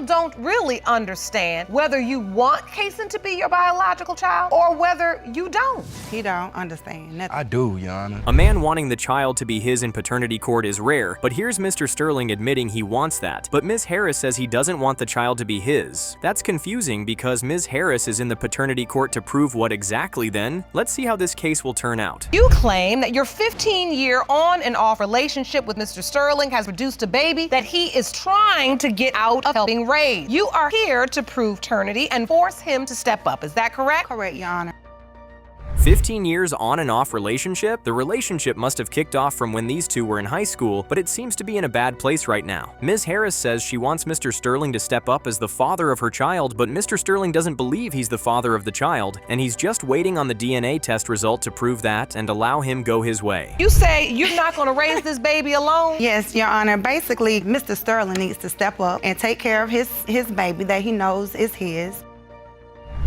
don't really understand whether you want Kaysen to be your biological child or whether you don't. He don't understand nothing. I do, Your Honor. A man wanting the child to be his in paternity court is rare, but here's Mr. Sterling admitting he wants that. But Ms. Harris says he doesn't want the child to be his. That's confusing because Ms. Harris is in the paternity court to prove what exactly then? Let's see how this case will turn out. You claim that your 15-year on and off relationship with Mr. Sterling has produced a baby that he is trying to get out of helping raise. You are here to prove paternity and force him to step up. Is that correct? Correct, Your Honor. 15 years on and off relationship? The relationship must have kicked off from when these two were in high school, but it seems to be in a bad place right now. Ms. Harris says she wants Mr. Sterling to step up as the father of her child, but Mr. Sterling doesn't believe he's the father of the child, and he's just waiting on the DNA test result to prove that and allow him go his way. You say you're not going to raise this baby alone? Yes, Your Honor. Basically, Mr. Sterling needs to step up and take care of his baby that he knows is his.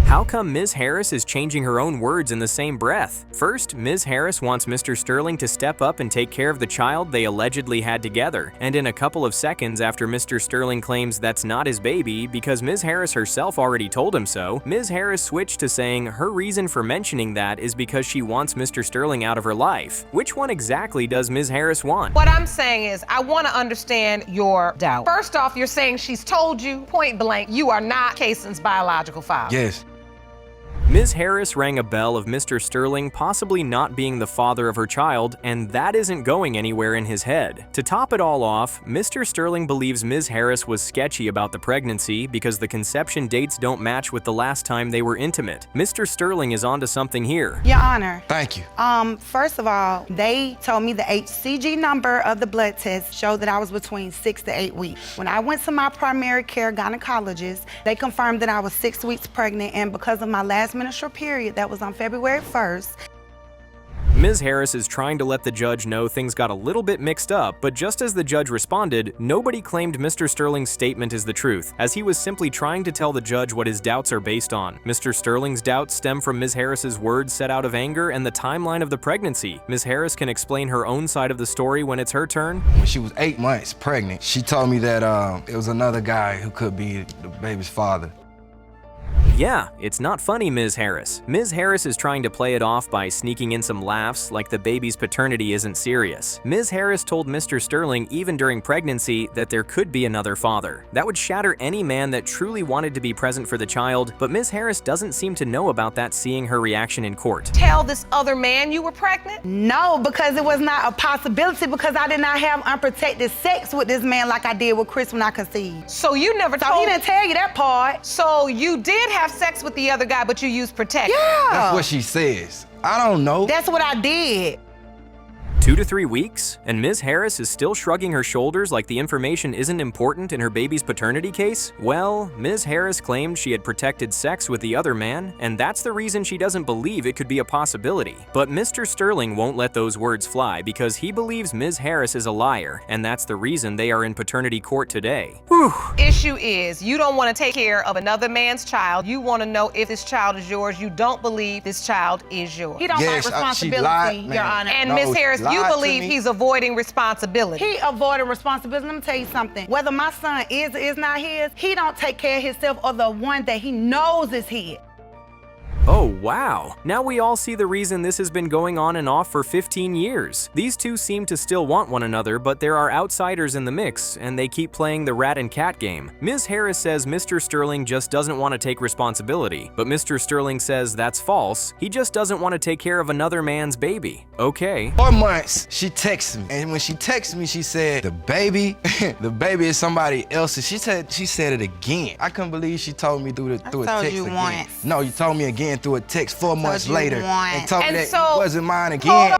How come Ms. Harris is changing her own words in the same breath? First, Ms. Harris wants Mr. Sterling to step up and take care of the child they allegedly had together. And in a couple of seconds after Mr. Sterling claims that's not his baby because Ms. Harris herself already told him so, Ms. Harris switched to saying her reason for mentioning that is because she wants Mr. Sterling out of her life. Which one exactly does Ms. Harris want? What I'm saying is I want to understand your doubt. First off, you're saying she's told you point blank you are not Kaysen's biological father. Yes. Ms. Harris rang a bell of Mr. Sterling possibly not being the father of her child, and that isn't going anywhere in his head. To top it all off, Mr. Sterling believes Ms. Harris was sketchy about the pregnancy because the conception dates don't match with the last time they were intimate. Mr. Sterling is onto something here. Your Honor. Thank you. First of all, they told me the HCG number of the blood test showed that I was between 6 to 8 weeks. When I went to my primary care gynecologist, they confirmed that I was 6 weeks pregnant, and because of my last menstrual period that was on February 1st. Ms. Harris is trying to let the judge know things got a little bit mixed up, but just as the judge responded, nobody claimed Mr. Sterling's statement is the truth, as he was simply trying to tell the judge what his doubts are based on. Mr. Sterling's doubts stem from Ms. Harris's words said out of anger and the timeline of the pregnancy. Ms. Harris can explain her own side of the story when it's her turn. When she was 8 months pregnant, she told me that it was another guy who could be the baby's father. Yeah, it's not funny, Ms. Harris. Ms. Harris is trying to play it off by sneaking in some laughs like the baby's paternity isn't serious. Ms. Harris told Mr. Sterling even during pregnancy that there could be another father. That would shatter any man that truly wanted to be present for the child, but Ms. Harris doesn't seem to know about that seeing her reaction in court. Tell this other man you were pregnant? No, because it was not a possibility because I did not have unprotected sex with this man like I did with Chris when I conceived. So you never So told he didn't tell you that part. So you did have sex with the other guy, but you used protection? Yeah. That's what she says. I don't know. That's what I did. 2 to 3 weeks? And Ms. Harris is still shrugging her shoulders like the information isn't important in her baby's paternity case? Well, Ms. Harris claimed she had protected sex with the other man, and that's the reason she doesn't believe it could be a possibility. But Mr. Sterling won't let those words fly because he believes Ms. Harris is a liar, and that's the reason they are in paternity court today. Whew. Issue is, you don't want to take care of another man's child. You want to know if this child is yours. You don't believe this child is yours. He don't Yes, like she responsibility, lied, Your man. Honor. And No, Ms. Harris, lied you to believe me. he's avoiding responsibility. He avoided responsibility. Let me tell you something. Whether my son is or is not his, he don't take care of himself or the one that he knows is his. Oh wow, now we all see the reason this has been going on and off for 15 years. These two seem to still want one another, but there are outsiders in the mix, and they keep playing the rat and cat game. Ms. Harris says Mr. Sterling just doesn't want to take responsibility, but Mr. Sterling says that's false. He just doesn't want to take care of another man's baby. Okay. 4 months, she texted me. And when she texted me, she said, the baby is somebody else's. She said it again. I couldn't believe she told me through a told text you again. once. No, you told me again through a text 4 months you later. once. And told me And that so- it wasn't mine again.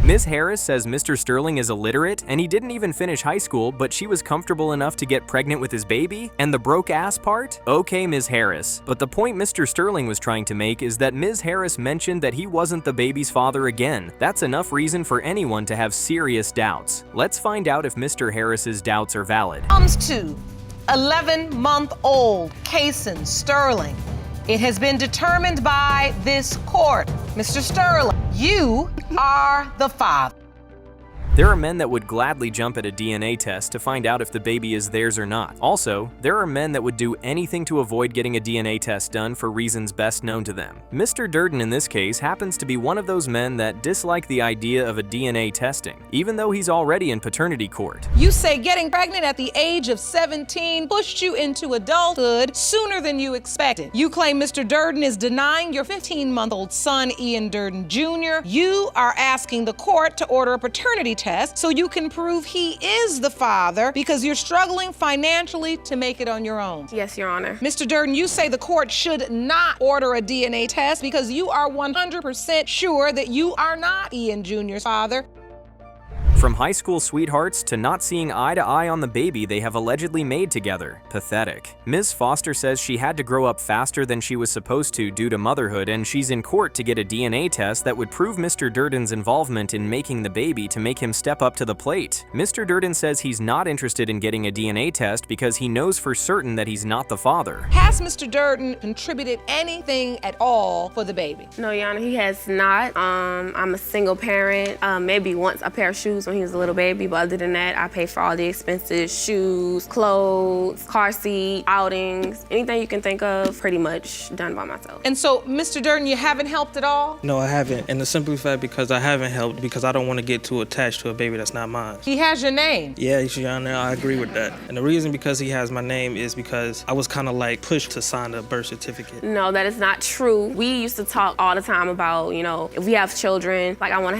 Ms. Harris says Mr. Sterling is illiterate and he didn't even finish high school, but she was comfortable enough to get pregnant with his baby? And the broke ass part? Okay, Ms. Harris. But the point Mr. Sterling was trying to make is that Ms. Harris mentioned that he wasn't the baby's father again. That's enough reason for anyone to have serious doubts. Let's find out if Mr. Harris's doubts are valid. Comes to 11-month-old Kaysen Sterling. It has been determined by this court, Mr. Sterling, you are the father. There are men that would gladly jump at a DNA test to find out if the baby is theirs or not. Also, there are men that would do anything to avoid getting a DNA test done for reasons best known to them. Mr. Durden in this case happens to be one of those men that dislike the idea of a DNA testing, even though he's already in paternity court. You say getting pregnant at the age of 17 pushed you into adulthood sooner than you expected. You claim Mr. Durden is denying your 15-month-old son, Ian Durden Jr. You are asking the court to order a paternity test so you can prove he is the father because you're struggling financially to make it on your own. Yes, Your Honor. Mr. Durden, you say the court should not order a DNA test because you are 100% sure that you are not Ian Jr.'s father. From high school sweethearts to not seeing eye to eye on the baby they have allegedly made together. Pathetic. Ms. Foster says she had to grow up faster than she was supposed to due to motherhood, and she's in court to get a DNA test that would prove Mr. Durden's involvement in making the baby to make him step up to the plate. Mr. Durden says he's not interested in getting a DNA test because he knows for certain that he's not the father. Has Mr. Durden contributed anything at all for the baby? No, Your Honor, he has not. I'm a single parent. Maybe once a pair of shoes when he was a little baby, but other than that, I pay for all the expenses, shoes, clothes, car seat, outings, anything you can think of, pretty much done by myself. And so, Mr. Durden, you haven't helped at all? No, I haven't. And the simple fact because I haven't helped because I don't want to get too attached to a baby that's not mine. He has your name. Yeah, Your Honor, I agree with that. And the reason because he has my name is because I was kind of like pushed to sign the birth certificate. No, that is not true. We used to talk all the time about, if we have children, like I want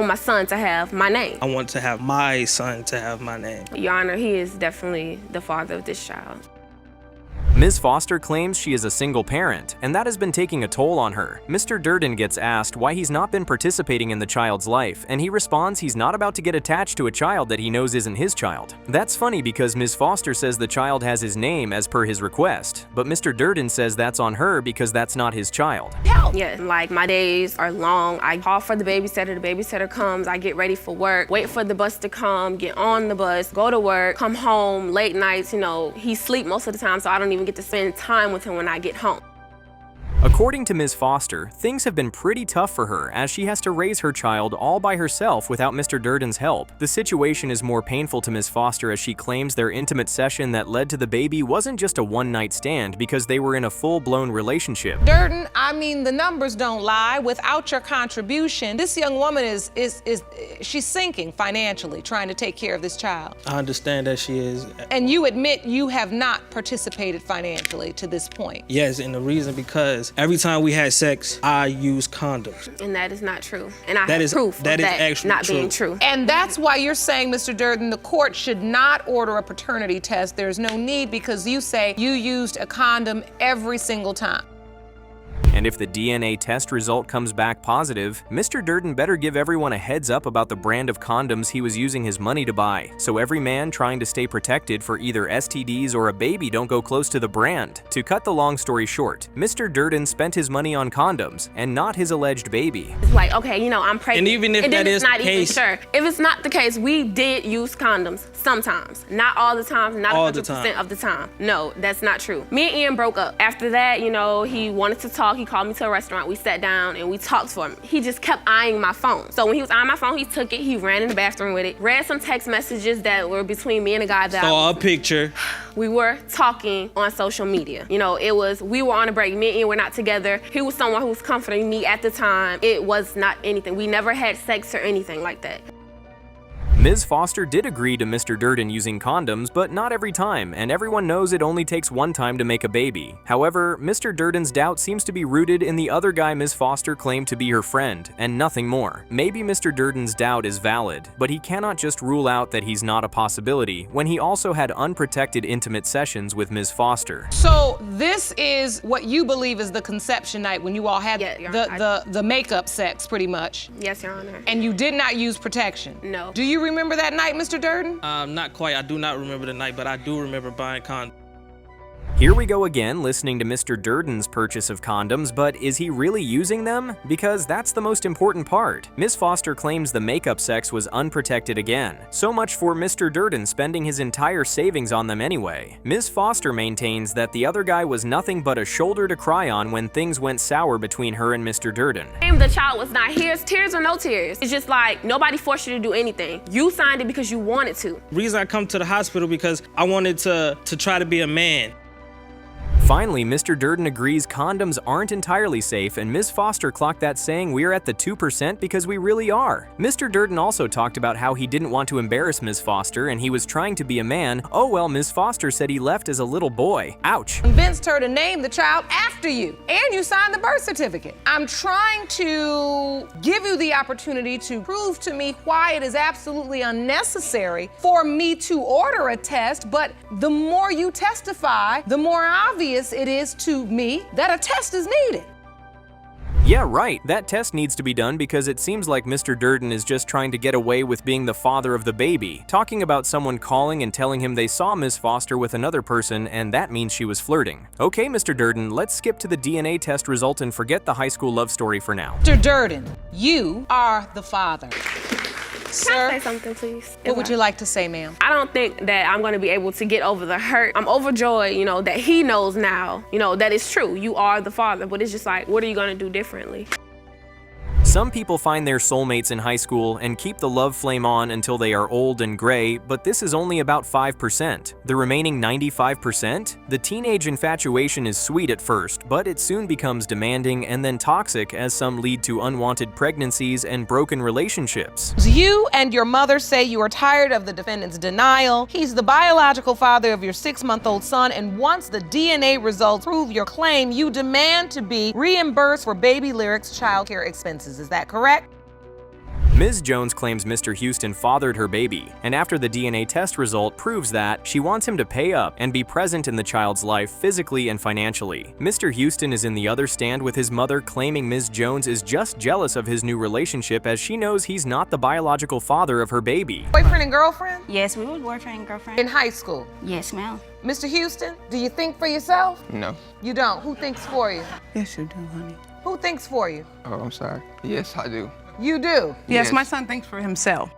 my son to have my name. I want to have my son to have my name. Your Honor, he is definitely the father of this child. Ms. Foster claims she is a single parent, and that has been taking a toll on her. Mr. Durden gets asked why he's not been participating in the child's life, and he responds he's not about to get attached to a child that he knows isn't his child. That's funny because Ms. Foster says the child has his name as per his request, but Mr. Durden says that's on her because that's not his child. Yeah, like my days are long. I call for the babysitter comes, I get ready for work, wait for the bus to come, get on the bus, go to work, come home, late nights, he sleep most of the time, so I don't even get to spend time with him when I get home. According to Ms. Foster, things have been pretty tough for her as she has to raise her child all by herself without Mr. Durden's help. The situation is more painful to Ms. Foster as she claims their intimate session that led to the baby wasn't just a one-night stand because they were in a full-blown relationship. Durden, I mean, the numbers don't lie. Without your contribution, this young woman she's sinking financially trying to take care of this child. I understand that she is. And you admit you have not participated financially to this point. Yes, and the reason because every time we had sex, I used condoms. And that is not true. And I have proof of that actually not being true. And that's why you're saying, Mr. Durden, the court should not order a paternity test. There's no need because you say you used a condom every single time. And if the DNA test result comes back positive, Mr. Durden better give everyone a heads up about the brand of condoms he was using his money to buy, so every man trying to stay protected for either STDs or a baby don't go close to the brand. To cut the long story short, Mr. Durden spent his money on condoms and not his alleged baby. It's like, okay, I'm pregnant. And even if that is the case, sure. If it's not the case, we did use condoms sometimes. Not all the time, not 100% of the time. No, that's not true. Me and Ian broke up. After that, he wanted to talk. He called me to a restaurant. We sat down and we talked for him. He just kept eyeing my phone. So when he was eyeing my phone, he took it, he ran in the bathroom with it, read some text messages that were between me and a guy that saw a picture. We were talking on social media. We were on a break. Me and Ian were not together. He was someone who was comforting me at the time. It was not anything. We never had sex or anything like that. Ms. Foster did agree to Mr. Durden using condoms, but not every time, and everyone knows it only takes one time to make a baby. However, Mr. Durden's doubt seems to be rooted in the other guy Ms. Foster claimed to be her friend, and nothing more. Maybe Mr. Durden's doubt is valid, but he cannot just rule out that he's not a possibility when he also had unprotected intimate sessions with Ms. Foster. So this is what you believe is the conception night when you all had the makeup sex, pretty much. Yes, Your Honor. And you did not use protection? No. Do you remember that night, Mr. Durden? Not quite. I do not remember the night, but I do remember buying condoms. Here we go again, listening to Mr. Durden's purchase of condoms, but is he really using them? Because that's the most important part. Ms. Foster claims the makeup sex was unprotected again. So much for Mr. Durden spending his entire savings on them anyway. Ms. Foster maintains that the other guy was nothing but a shoulder to cry on when things went sour between her and Mr. Durden. The child was not here. Tears or no tears. It's just like nobody forced you to do anything. You signed it because you wanted to. Reason I come to the hospital because I wanted to try to be a man. Finally, Mr. Durden agrees condoms aren't entirely safe, and Ms. Foster clocked that saying we're at the 2% because we really are. Mr. Durden also talked about how he didn't want to embarrass Ms. Foster and he was trying to be a man. Oh well, Ms. Foster said he left as a little boy. Ouch. Convinced her to name the child after you, and you signed the birth certificate. I'm trying to give you the opportunity to prove to me why it is absolutely unnecessary for me to order a test, but the more you testify, the more obvious it is to me that a test is needed. Yeah, right. That test needs to be done because it seems like Mr. Durden is just trying to get away with being the father of the baby, talking about someone calling and telling him they saw Ms. Foster with another person and that means she was flirting. Okay, Mr. Durden, let's skip to the DNA test result and forget the high school love story for now. Mr. Durden, you are the father. Can I say something, please? What would you like to say, ma'am? I don't think that I'm gonna be able to get over the hurt. I'm overjoyed, that he knows now, that it's true. You are the father, but it's just like, what are you gonna do differently? Some people find their soulmates in high school and keep the love flame on until they are old and gray, but this is only about 5%. The remaining 95%? The teenage infatuation is sweet at first, but it soon becomes demanding and then toxic as some lead to unwanted pregnancies and broken relationships. You and your mother say you are tired of the defendant's denial. He's the biological father of your 6-month-old son, and once the DNA results prove your claim, you demand to be reimbursed for baby Lyric's child care expenses. Is that correct? Ms. Jones claims Mr. Houston fathered her baby, and after the DNA test result proves that, she wants him to pay up and be present in the child's life physically and financially. Mr. Houston is in the other stand with his mother claiming Ms. Jones is just jealous of his new relationship as she knows he's not the biological father of her baby. Boyfriend and girlfriend? Yes, we were boyfriend and girlfriend. In high school? Yes, ma'am. Mr. Houston, do you think for yourself? No. You don't? Who thinks for you? Yes, you do, honey. Who thinks for you? Oh, I'm sorry. Yes, I do. You do? Yes, my son thinks for himself.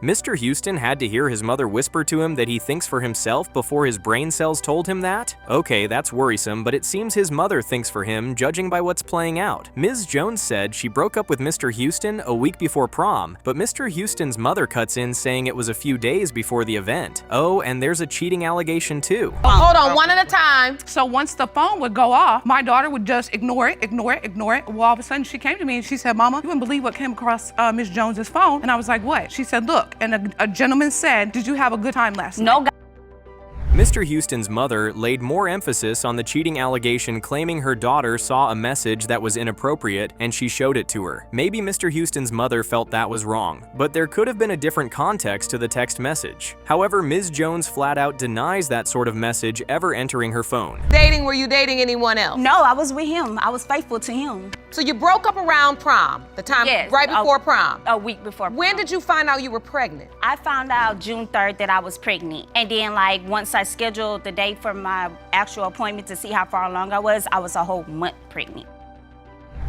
Mr. Houston had to hear his mother whisper to him that he thinks for himself before his brain cells told him that? Okay, that's worrisome, but it seems his mother thinks for him, judging by what's playing out. Ms. Jones said she broke up with Mr. Houston a week before prom, but Mr. Houston's mother cuts in saying it was a few days before the event. Oh, and there's a cheating allegation too. Hold on, one at a time. So once the phone would go off, my daughter would just ignore it. Well, all of a sudden she came to me and she said, Mama, you wouldn't believe what came across Ms. Jones's phone. And I was like, what? She said, look, and a gentleman said, did you have a good time last night? No. Mr. Houston's mother laid more emphasis on the cheating allegation, claiming her daughter saw a message that was inappropriate and she showed it to her. Maybe Mr. Houston's mother felt that was wrong, but there could have been a different context to the text message. However, Ms. Jones flat out denies that sort of message ever entering her phone. Dating, were you dating anyone else? No, I was with him. I was faithful to him. So you broke up around prom, the time Yes, right before prom. A week before prom. When did you find out you were pregnant? I found out June 3rd that I was pregnant. And then once I scheduled the date for my actual appointment to see how far along I was a whole month pregnant.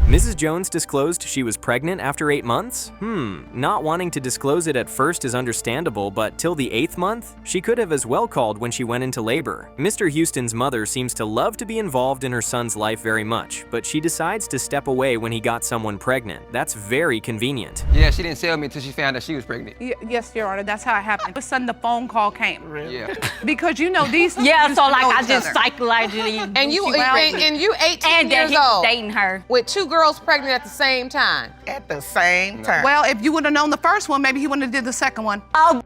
Mrs. Jones disclosed she was pregnant after 8 months? Not wanting to disclose it at first is understandable, but till the 8th month? She could have as well called when she went into labor. Mr. Houston's mother seems to love to be involved in her son's life very much, but she decides to step away when he got someone pregnant. That's very convenient. Yeah, she didn't tell me until she found out she was pregnant. Yes, Your Honor, that's how it happened. All of a sudden the phone call came. Yeah. Because these Yeah, used so to know I each just other. psychologically And you 18 and that years he was old dating her. with 2 girls pregnant at the same time. At the same time. Well, if you would have known the first one, maybe he wouldn't have did the second one. Oh,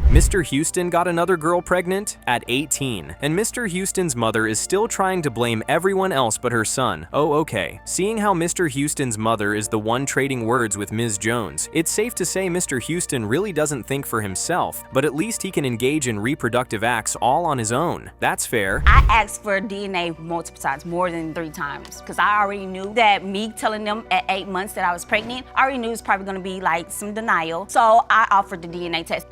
Mr. Houston got another girl pregnant at 18, and Mr. Houston's mother is still trying to blame everyone else but her son. Oh, okay. Seeing how Mr. Houston's mother is the one trading words with Ms. Jones, it's safe to say Mr. Houston really doesn't think for himself, but at least he can engage in reproductive acts all on his own. That's fair. I asked for DNA multiple times, more than 3 times, because I already knew that me telling them at 8 months that I was pregnant, I already knew it was probably gonna be some denial. So I offered the DNA test.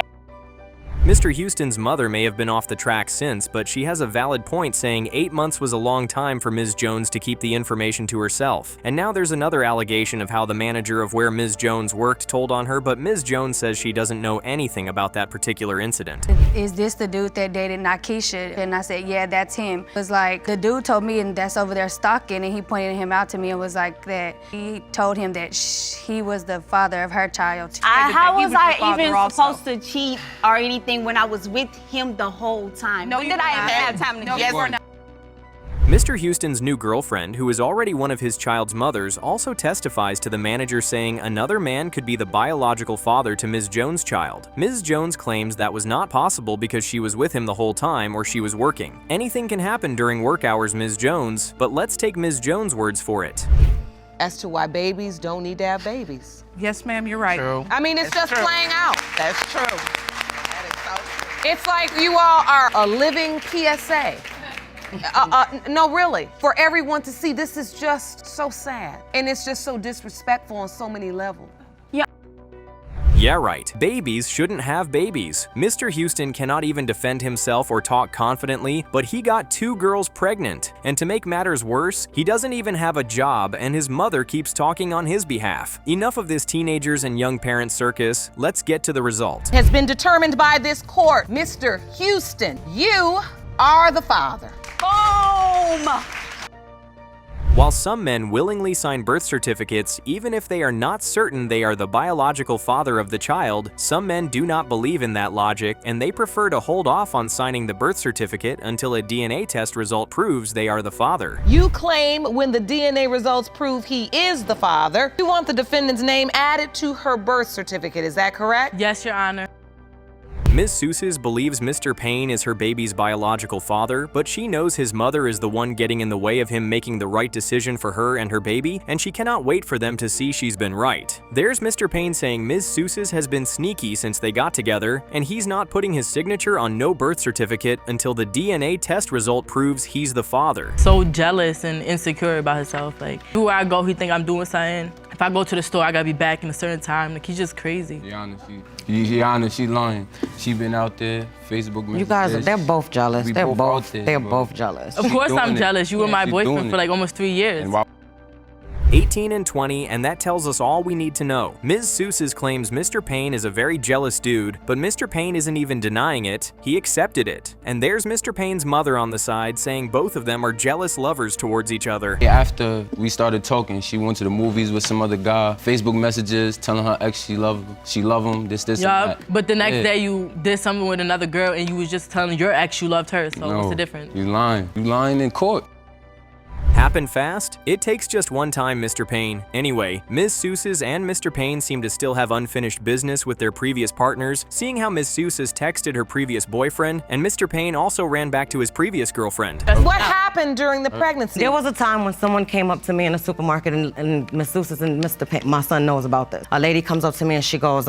Mr. Houston's mother may have been off the track since, but she has a valid point saying 8 months was a long time for Ms. Jones to keep the information to herself. And now there's another allegation of how the manager of where Ms. Jones worked told on her, but Ms. Jones says she doesn't know anything about that particular incident. Is this the dude that dated Nakisha? And I said, yeah, that's him. It was like, the dude told me, and that's over there stalking, and he pointed him out to me and was like that. He told him that he was the father of her child. How was I even supposed to cheat or anything when I was with him the whole time? No, when did I ever have time to cheat? Mr. Houston's new girlfriend, who is already one of his child's mothers, also testifies to the manager saying another man could be the biological father to Ms. Jones' child. Ms. Jones claims that was not possible because she was with him the whole time or she was working. Anything can happen during work hours, Ms. Jones, but let's take Ms. Jones' words for it. As to why babies don't need to have babies. Yes, ma'am, you're right. True. I mean, it's That's just true. playing out. That's true. That is so true. It's like you all are a living PSA. No, really. For everyone to see, this is just so sad. And it's just so disrespectful on so many levels. Yeah, right. Babies shouldn't have babies. Mr. Houston cannot even defend himself or talk confidently, but he got 2 girls pregnant. And to make matters worse, he doesn't even have a job and his mother keeps talking on his behalf. Enough of this teenagers and young parents circus. Let's get to the result. Has been determined by this court. Mr. Houston, you are the father. Boom! While some men willingly sign birth certificates, even if they are not certain they are the biological father of the child, some men do not believe in that logic and they prefer to hold off on signing the birth certificate until a DNA test result proves they are the father. You claim when the DNA results prove he is the father, you want the defendant's name added to her birth certificate, is that correct? Yes, Your Honor. Ms. Seuss believes Mr. Payne is her baby's biological father, but she knows his mother is the one getting in the way of him making the right decision for her and her baby, and she cannot wait for them to see she's been right. There's Mr. Payne saying Ms. Seuss has been sneaky since they got together, and he's not putting his signature on no birth certificate until the DNA test result proves he's the father. So jealous and insecure about himself. Like, everywhere I go, he think I'm doing something. If I go to the store, I gotta be back in a certain time. Like, he's just crazy. He honest, she lying. She been out there, Facebook messages. You guys, they're both jealous. They're both jealous. Of course I'm jealous. You were my boyfriend for like almost 3 years. 18 and 20, and that tells us all we need to know. Ms. Seuss claims Mr. Payne is a very jealous dude, but Mr. Payne isn't even denying it, he accepted it. And there's Mr. Payne's mother on the side saying both of them are jealous lovers towards each other. After we started talking, she went to the movies with some other guy, Facebook messages telling her ex she love him, this, and that. But the next day you did something with another girl and you was just telling your ex you loved her, so what's the difference? You lying. You lying in court. Happen fast? It takes just one time, Mr. Payne. Anyway, Ms. Seuss and Mr. Payne seem to still have unfinished business with their previous partners, seeing how Ms. Seuss texted her previous boyfriend, and Mr. Payne also ran back to his previous girlfriend. What happened during the pregnancy? There was a time when someone came up to me in the supermarket and Ms. Seuss and Mr. Payne, my son knows about this. A lady comes up to me and she goes,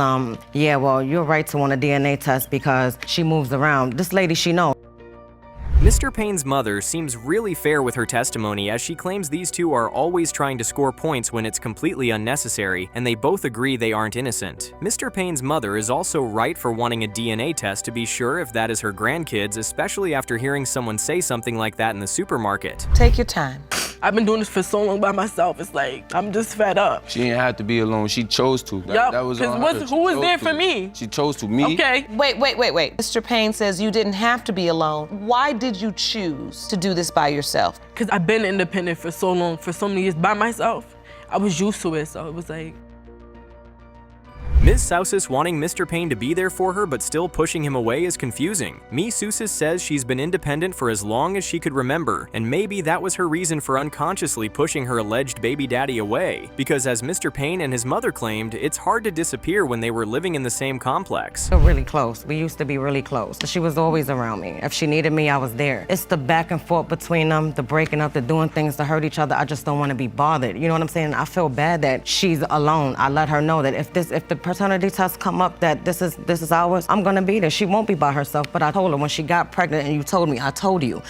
yeah, well, you're right to want a DNA test because she moves around. This lady, she knows. Mr. Payne's mother seems really fair with her testimony as she claims these two are always trying to score points when it's completely unnecessary, and they both agree they aren't innocent. Mr. Payne's mother is also right for wanting a DNA test to be sure if that is her grandkids, especially after hearing someone say something like that in the supermarket. Take your time. I've been doing this for so long by myself, it's like, I'm just fed up. She didn't have to be alone, she chose to. That was on her. Who was there for me? She chose to. Me? Okay. Wait. Mr. Payne says you didn't have to be alone. Why did you choose to do this by yourself? Because I've been independent for so long, for so many years by myself. I was used to it, so it was like. Ms. Seuss wanting Mr. Payne to be there for her but still pushing him away is confusing. Ms. Seuss says she's been independent for as long as she could remember, and maybe that was her reason for unconsciously pushing her alleged baby daddy away, because as Mr. Payne and his mother claimed, it's hard to disappear when they were living in the same complex. We're really close. We used to be really close. She was always around me. If she needed me, I was there. It's the back and forth between them, the breaking up, the doing things to hurt each other. I just don't want to be bothered. You know what I'm saying? I feel bad that she's alone. I let her know that if the paternity tests come up that this is ours, I'm gonna be there. She won't be by herself, but I told her when she got pregnant and you told me, I told you.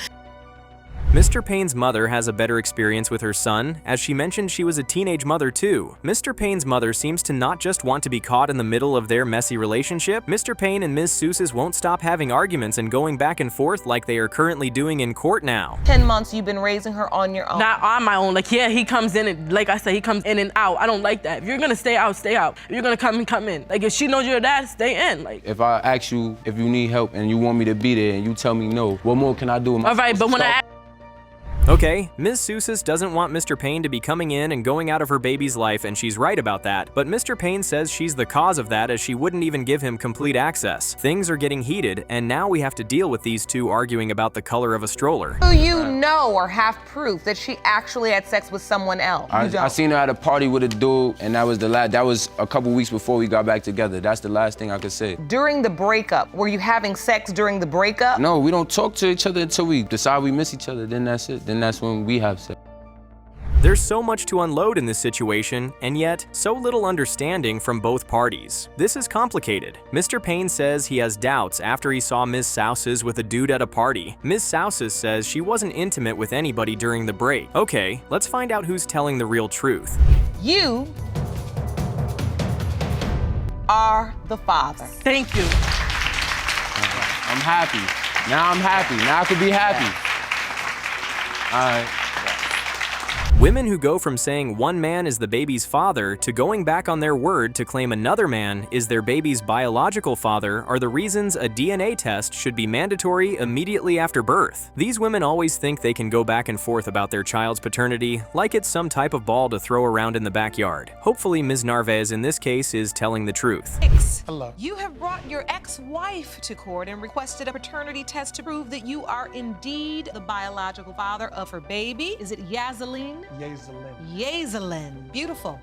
Mr. Payne's mother has a better experience with her son, as she mentioned she was a teenage mother too. Mr. Payne's mother seems to not just want to be caught in the middle of their messy relationship. Mr. Payne and Ms. Seuss won't stop having arguments and going back and forth like they are currently doing in court now. 10 months you've been raising her on your own. Not on my own. Like, yeah, he comes in and, like I said, he comes in and out. I don't like that. If you're gonna stay out, stay out. If you're gonna come in, come in. Like, if she knows you're dad, stay in. Like, if I ask you if you need help and you want me to be there and you tell me no, what more can I do? All right, but when Okay, Ms. Seuss doesn't want Mr. Payne to be coming in and going out of her baby's life, and she's right about that, but Mr. Payne says she's the cause of that as she wouldn't even give him complete access. Things are getting heated, and now we have to deal with these two arguing about the color of a stroller. Do you know or have proof that she actually had sex with someone else? I seen her at a party with a dude, and that was a couple weeks before we got back together. That's the last thing I could say. During the breakup, were you having sex during the breakup? No, we don't talk to each other until we decide we miss each other, then that's it. Then that's when we have sex. There's so much to unload in this situation, and yet so little understanding from both parties. This is complicated. Mr. Payne says he has doubts after he saw Ms. Seuss with a dude at a party. Ms. Seuss says she wasn't intimate with anybody during the break. Okay, let's find out who's telling the real truth. You are the father. Thank you. I'm happy. Now I'm happy. Now I can be happy. All right. Women who go from saying one man is the baby's father to going back on their word to claim another man is their baby's biological father are the reasons a DNA test should be mandatory immediately after birth. These women always think they can go back and forth about their child's paternity like it's some type of ball to throw around in the backyard. Hopefully Ms. Narvaez in this case is telling the truth. Hello. You have brought your ex-wife to court and requested a paternity test to prove that you are indeed the biological father of her baby. Is it Yazeline? Yazeline. Beautiful.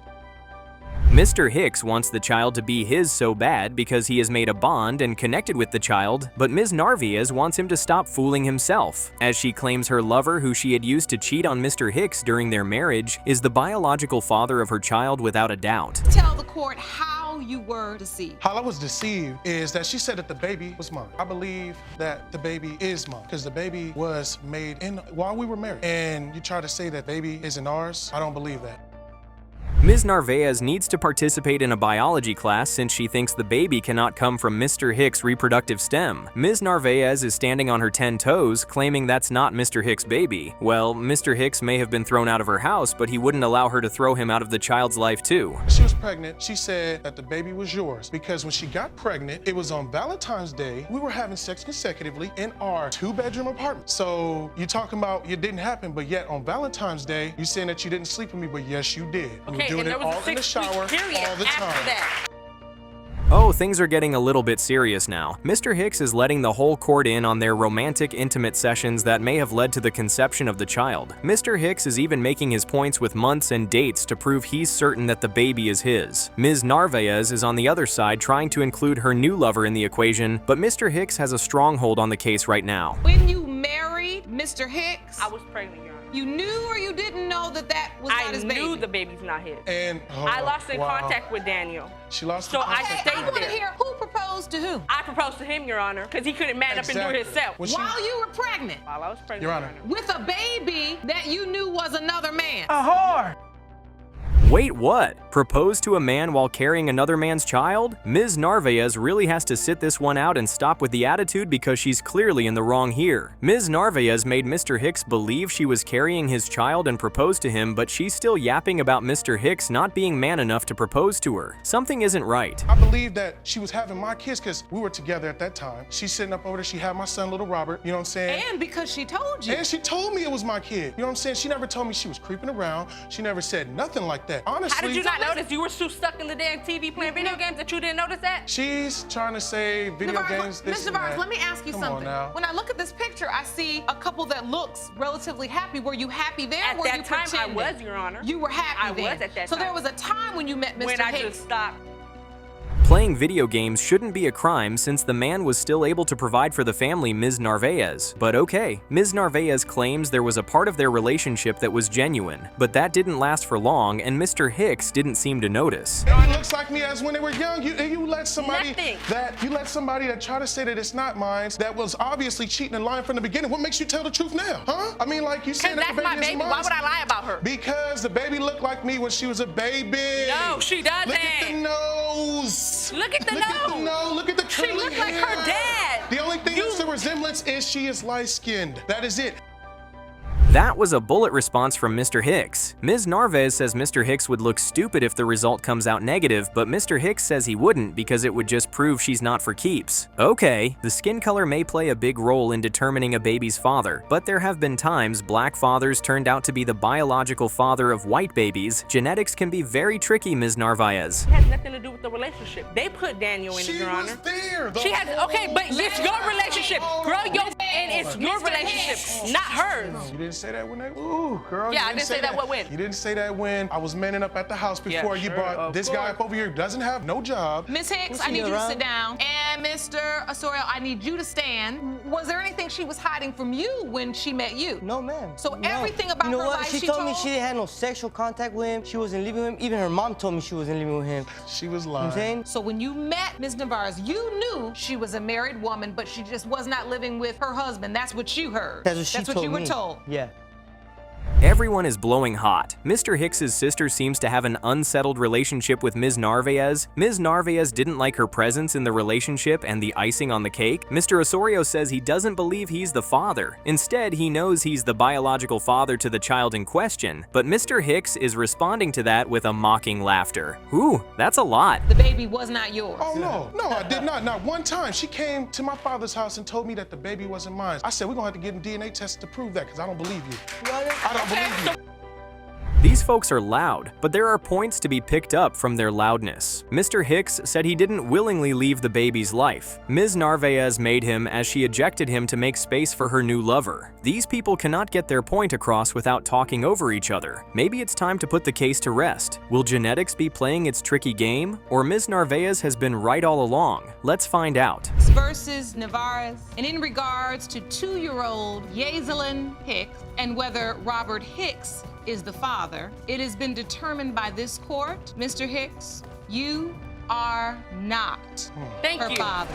Mr. Hicks wants the child to be his so bad because he has made a bond and connected with the child, but Ms. Narvaez wants him to stop fooling himself, as she claims her lover, who she had used to cheat on Mr. Hicks during their marriage, is the biological father of her child without a doubt. Tell the court how you were deceived. How I was deceived is that she said that the baby was mine. I believe that the baby is mine because the baby was made while we were married. And you try to say that baby isn't ours, I don't believe that. Ms. Narvaez needs to participate in a biology class since she thinks the baby cannot come from Mr. Hicks' reproductive stem. Ms. Narvaez is standing on her 10 toes, claiming that's not Mr. Hicks' baby. Well, Mr. Hicks may have been thrown out of her house, but he wouldn't allow her to throw him out of the child's life too. She was pregnant. She said that the baby was yours because when she got pregnant, it was on Valentine's Day. We were having sex consecutively in our 2-bedroom apartment. So you're talking about it didn't happen, but yet on Valentine's Day, you're saying that you didn't sleep with me, but yes, you did. Okay. Doing it all in the shower all the time. Oh, things are getting a little bit serious now. Mr. Hicks is letting the whole court in on their romantic, intimate sessions that may have led to the conception of the child. Mr. Hicks is even making his points with months and dates to prove he's certain that the baby is his. Ms. Narvaez is on the other side trying to include her new lover in the equation, but Mr. Hicks has a stronghold on the case right now. When you married Mr. Hicks, I was pregnant, Your Honor. You knew or you didn't know that that was not his baby? I knew the baby's not his. And I lost in contact with Daniel. She lost so contact. I stayed I want to there. hear who proposed to who? I proposed to him, Your Honor, because he couldn't man up and do it himself. While you were pregnant? While I was pregnant, Your Honor. With a baby that you knew was another man? A whore. Wait, what? Propose to a man while carrying another man's child? Ms. Narvaez really has to sit this one out and stop with the attitude because she's clearly in the wrong here. Ms. Narvaez made Mr. Hicks believe she was carrying his child and proposed to him, but she's still yapping about Mr. Hicks not being man enough to propose to her. Something isn't right. I believe that she was having my kids because we were together at that time. She's sitting up over there, she had my son, little Robert, you know what I'm saying? And because she told you. And she told me it was my kid, you know what I'm saying? She never told me she was creeping around. She never said nothing like that. Honestly. How did you not notice? You were so stuck in the damn TV playing video games that you didn't notice that? She's trying to say video games, this Mr. and Barnes, that. let me ask you Come something. on now. When I look at this picture, I see a couple that looks relatively happy. Were you happy there? At were that you time, pretending? I was, Your Honor. You were happy I then. was at that so time. there was a time when you met Mr. When Hicks. I just stopped. Playing video games shouldn't be a crime since the man was still able to provide for the family Ms. Narvaez. But okay, Ms. Narvaez claims there was a part of their relationship that was genuine, but that didn't last for long and Mr. Hicks didn't seem to notice. It looks like me as when they were young. You let somebody that try to say that it's not mine, that was obviously cheating and lying from the beginning. What makes you tell the truth now, huh? I mean, like you said that the baby is mine. Why would I lie about her? Because the baby looked like me when she was a baby. No, she doesn't. Look at the nose. Look at the nose. Look at the curly She looks like hair. her dad. The only thing that's the resemblance is she is light-skinned. That is it. That was a bullet response from Mr. Hicks. Ms. Narvaez says Mr. Hicks would look stupid if the result comes out negative, but Mr. Hicks says he wouldn't because it would just prove she's not for keeps. Okay, the skin color may play a big role in determining a baby's father, but there have been times black fathers turned out to be the biological father of white babies. Genetics can be very tricky, Ms. Narvaez. It has nothing to do with the relationship. They put Daniel in, Your Honor. She has, okay, but it's your relationship. Girl, and it's your relationship, not hers. You didn't say that when they, ooh, girl. Yeah, I didn't say that when. You didn't say that when I was manning up at the house before you brought this guy up over here who doesn't have no job. Miss Hicks, I need you to sit down. And Mr. Osorio, I need you to stand. Was there anything she was hiding from you when she met you? No, ma'am. So everything about her life she told me she didn't have no sexual contact with him. She wasn't living with him. Even her mom told me she wasn't living with him. She was lying. You know what I'm saying? So when you met Ms. Navarez, you knew she was a married woman, but she just was not living with her husband. That's what you heard. That's what she told me. you were told. Yeah. Everyone is blowing hot. Mr. Hicks's sister seems to have an unsettled relationship with Ms. Narvaez. Ms. Narvaez didn't like her presence in the relationship and the icing on the cake. Mr. Osorio says he doesn't believe he's the father. Instead, he knows he's the biological father to the child in question. But Mr. Hicks is responding to that with a mocking laughter. Ooh, that's a lot. The baby was not yours. Oh, no, I did not. Not one time. She came to my father's house and told me that the baby wasn't mine. I said, we're gonna have to get a DNA test to prove that, because I don't believe you. I don't believe you. These folks are loud, but there are points to be picked up from their loudness. Mr. Hicks said he didn't willingly leave the baby's life. Ms. Narvaez made him as she ejected him to make space for her new lover. These people cannot get their point across without talking over each other. Maybe it's time to put the case to rest. Will genetics be playing its tricky game? Or Ms. Narvaez has been right all along? Let's find out. Versus Navarez, and in regards to 2-year-old Yazelin Hicks and whether Robert Hicks is the father, it has been determined by this court, Mr. Hicks, you are not her father.